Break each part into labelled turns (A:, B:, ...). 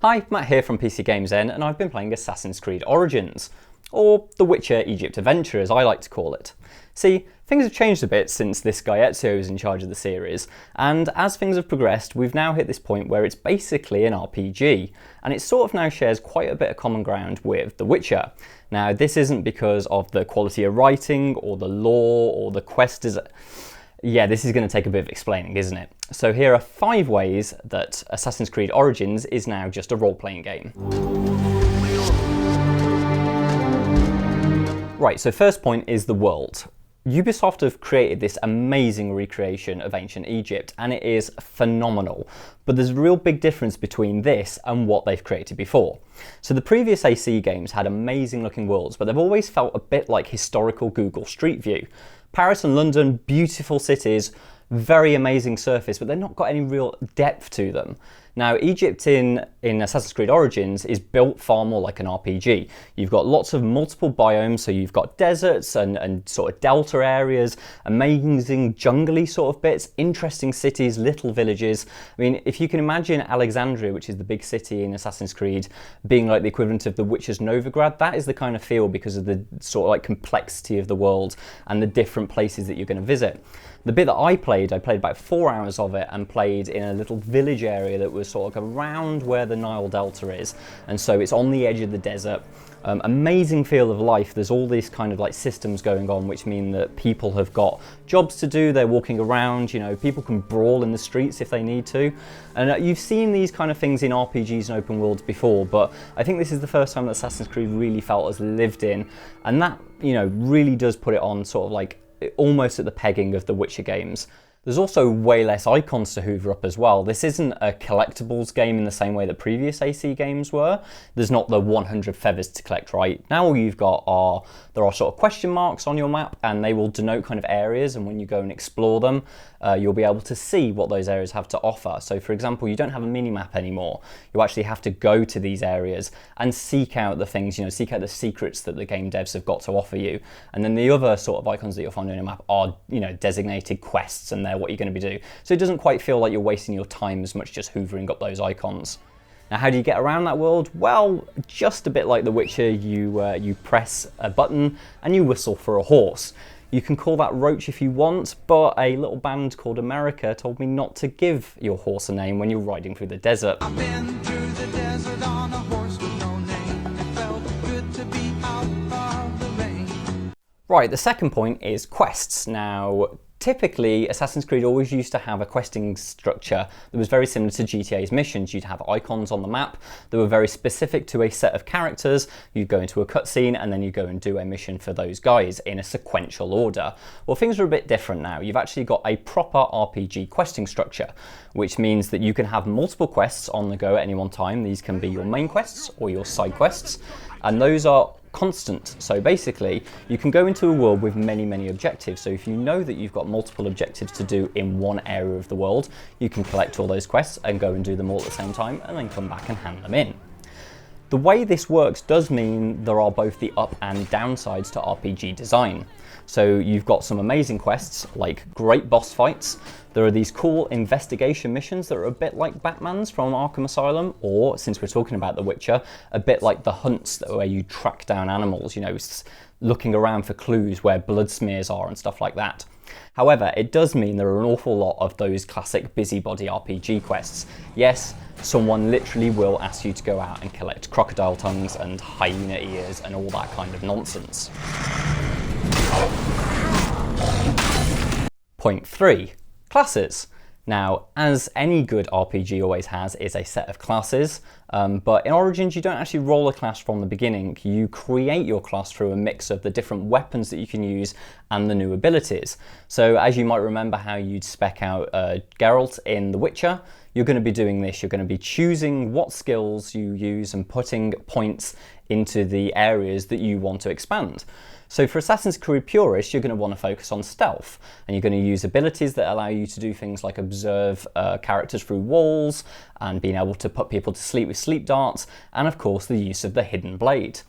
A: Hi, Matt here from PCGamesN, and I've been playing Assassin's Creed Origins, or The Witcher Egypt Adventure as I like to call it. See, things have changed a bit since this guy Ezio is in charge of the series, and as things have progressed, we've now hit this point where it's basically an RPG, and it sort of now shares quite a bit of common ground with The Witcher. Now, this isn't because of the quality of writing, or the lore, or the quest is... Yeah, this is going to take a bit of explaining, isn't it? So here are 5 ways that Assassin's Creed Origins is now just a role-playing game. Right, so first point is the world. Ubisoft have created this amazing recreation of ancient Egypt, and it is phenomenal. But there's a real big difference between this and what they've created before. So the previous AC games had amazing looking worlds, but they've always felt a bit like historical Google Street View. Paris and London, beautiful cities, very amazing surface, but they've not got any real depth to them. Now, Egypt in Assassin's Creed Origins is built far more like an RPG. You've got lots of multiple biomes, so you've got deserts and sort of delta areas, amazing jungly sort of bits, interesting cities, little villages. I mean, if you can imagine Alexandria, which is the big city in Assassin's Creed, being like the equivalent of The Witcher's Novigrad, that is the kind of feel because of the sort of like complexity of the world and the different places that you're going to visit. The bit that I played about 4 hours of it and played in a little village area that was sort of around where the Nile Delta is. And so it's on the edge of the desert. Amazing feel of life. There's all these kind of like systems going on, which mean that people have got jobs to do. They're walking around, you know, people can brawl in the streets if they need to. And you've seen these kind of things in RPGs and open worlds before, but I think this is the first time that Assassin's Creed really felt as lived in. And that, you know, really does put it on sort of like almost at the pegging of the Witcher games. There's also way less icons to hoover up as well. This isn't a collectibles game in the same way that previous AC games were. There's not the 100 feathers to collect, right? Now all you've got there are sort of question marks on your map, and they will denote kind of areas, and when you go and explore them, you'll be able to see what those areas have to offer. So for example, you don't have a mini-map anymore. You actually have to go to these areas and seek out the things, you know, seek out the secrets that the game devs have got to offer you. And then the other sort of icons that you'll find on your map are, you know, designated quests, and they're what you're going to be doing. So it doesn't quite feel like you're wasting your time as much just hoovering up those icons. Now, how do you get around that world? Well, just a bit like The Witcher, you press a button and you whistle for a horse. You can call that Roach if you want, but a little band called America told me not to give your horse a name when you're riding through the desert.
B: I've been through the desert on a horse with no name. It felt good to be out of the rain.
A: Right, the second point is quests. Now, typically, Assassin's Creed always used to have a questing structure that was very similar to GTA's missions. You'd have icons on the map that were very specific to a set of characters. You'd go into a cutscene and then you go and do a mission for those guys in a sequential order. Well, things are a bit different now. You've actually got a proper RPG questing structure, which means that you can have multiple quests on the go at any one time. These can be your main quests or your side quests, and those are constant. So basically, you can go into a world with many objectives. So if you know that you've got multiple objectives to do in one area of the world, you can collect all those quests and go and do them all at the same time and then come back and hand them in. The way this works does mean there are both the up and downsides to RPG design. So you've got some amazing quests, like great boss fights. There are these cool investigation missions that are a bit like Batman's from Arkham Asylum, or, since we're talking about The Witcher, a bit like the hunts where you track down animals, you know, looking around for clues where blood smears are and stuff like that. However, it does mean there are an awful lot of those classic busybody RPG quests. Yes, someone literally will ask you to go out and collect crocodile tongues and hyena ears and all that kind of nonsense. Point 3. Classes. Now, as any good RPG always has, is a set of classes, but in Origins you don't actually roll a class from the beginning. You create your class through a mix of the different weapons that you can use and the new abilities. So as you might remember how you'd spec out Geralt in The Witcher, you're going to be doing this. You're going to be choosing what skills you use and putting points into the areas that you want to expand. So for Assassin's Creed purists, you're going to want to focus on stealth, and you're going to use abilities that allow you to do things like observe characters through walls and being able to put people to sleep with sleep darts, and of course the use of the hidden blade.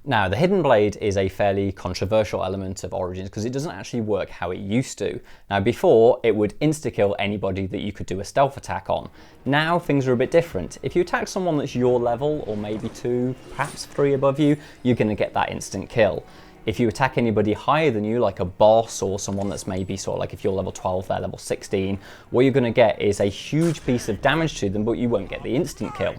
A: Now, the Hidden Blade is a fairly controversial element of Origins because it doesn't actually work how it used to. Now, before, it would insta-kill anybody that you could do a stealth attack on. Now, things are a bit different. If you attack someone that's your level, or maybe 2, perhaps 3 above you, you're going to get that instant kill. If you attack anybody higher than you, like a boss or someone that's maybe sort of like if you're level 12, they're level 16, what you're going to get is a huge piece of damage to them, but you won't get the instant kill.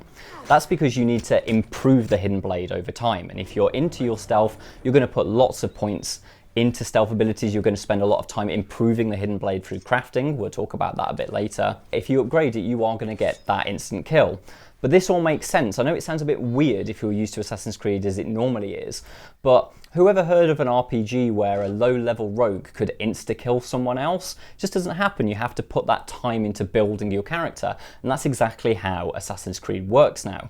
A: That's because you need to improve the Hidden Blade over time. And if you're into your stealth, you're going to put lots of points into stealth abilities. You're going to spend a lot of time improving the Hidden Blade through crafting. We'll talk about that a bit later. If you upgrade it, you are going to get that instant kill. But this all makes sense. I know it sounds a bit weird if you're used to Assassin's Creed as it normally is, but whoever heard of an RPG where a low-level rogue could insta-kill someone else? It just doesn't happen. You have to put that time into building your character, and that's exactly how Assassin's Creed works now.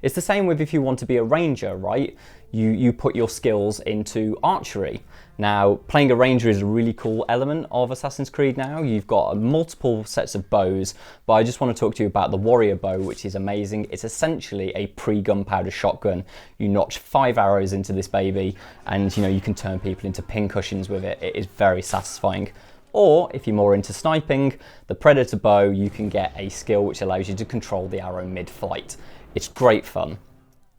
A: It's the same with if you want to be a ranger, right? You put your skills into archery. Now, playing a ranger is a really cool element of Assassin's Creed now. You've got multiple sets of bows, but I just want to talk to you about the warrior bow, which is amazing. It's essentially a pre-gunpowder shotgun. You notch 5 arrows into this baby, and you can turn people into pincushions with it. It is very satisfying. Or, if you're more into sniping, the Predator bow, you can get a skill which allows you to control the arrow mid-flight. It's great fun.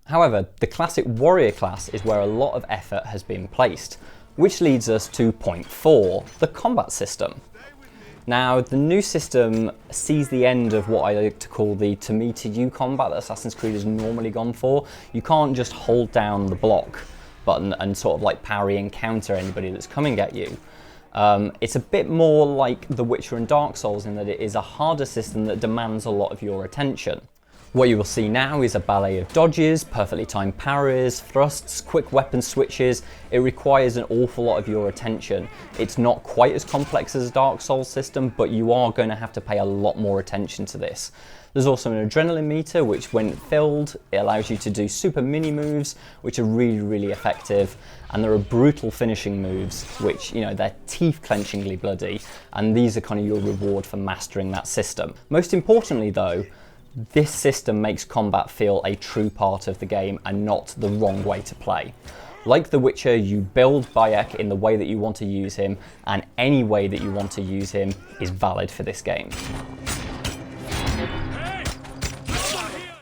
A: However, the classic warrior class is where a lot of effort has been placed, which leads us to point 4, the combat system. Now, the new system sees the end of what I like to call the to me to you combat that Assassin's Creed has normally gone for. You can't just hold down the block button and sort of like parry and counter anybody that's coming at you. It's a bit more like The Witcher and Dark Souls in that it is a harder system that demands a lot of your attention. What you will see now is a ballet of dodges, perfectly timed parries, thrusts, quick weapon switches. It requires an awful lot of your attention. It's not quite as complex as a Dark Souls system, but you are going to have to pay a lot more attention to this. There's also an adrenaline meter, which when filled, it allows you to do super mini moves, which are really, really effective. And there are brutal finishing moves, which, they're teeth-clenchingly bloody, and these are kind of your reward for mastering that system. Most importantly, though, this system makes combat feel a true part of the game and not the wrong way to play. Like The Witcher, you build Bayek in the way that you want to use him, and any way that you want to use him is valid for this game.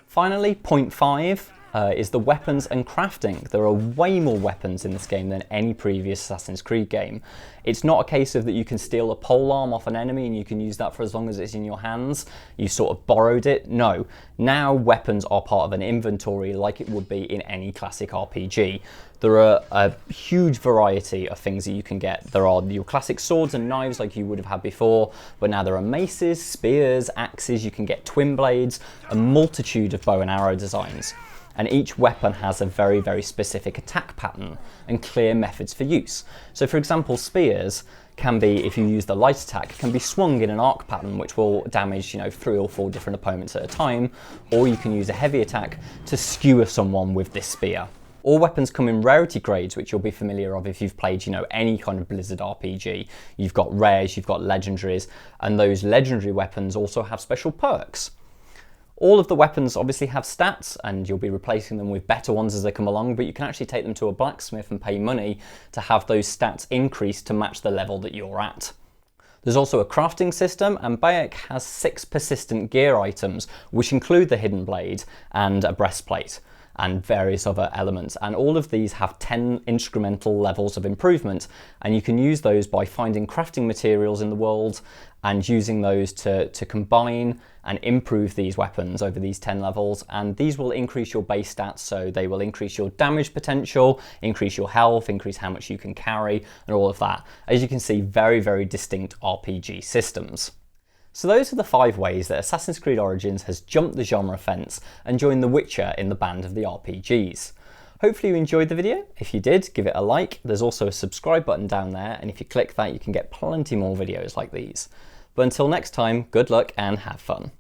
A: Finally, point 5 is the weapons and crafting. There are way more weapons in this game than any previous Assassin's Creed game. It's not a case of that you can steal a polearm off an enemy and you can use that for as long as it's in your hands. You sort of borrowed it. No, now weapons are part of an inventory like it would be in any classic RPG. There are a huge variety of things that you can get. There are your classic swords and knives like you would have had before, but now there are maces, spears, axes, you can get twin blades, a multitude of bow and arrow designs. And each weapon has a very, very specific attack pattern and clear methods for use. So for example, spears can be, if you use the light attack, can be swung in an arc pattern which will damage 3 or 4 different opponents at a time, or you can use a heavy attack to skewer someone with this spear. All weapons come in rarity grades, which you'll be familiar of if you've played, any kind of Blizzard RPG. You've got rares, you've got legendaries, and those legendary weapons also have special perks. All of the weapons obviously have stats, and you'll be replacing them with better ones as they come along, but you can actually take them to a blacksmith and pay money to have those stats increase to match the level that you're at. There's also a crafting system, and Bayek has 6 persistent gear items, which include the Hidden Blade and a breastplate and various other elements, and all of these have 10 instrumental levels of improvement, and you can use those by finding crafting materials in the world and using those to combine and improve these weapons over these 10 levels, and these will increase your base stats, so they will increase your damage potential, increase your health, increase how much you can carry, and all of that. As you can see, very, very distinct RPG systems. So those are the 5 ways that Assassin's Creed Origins has jumped the genre fence and joined The Witcher in the band of the RPGs. Hopefully you enjoyed the video. If you did, give it a like. There's also a subscribe button down there, and if you click that, you can get plenty more videos like these. But until next time, good luck and have fun.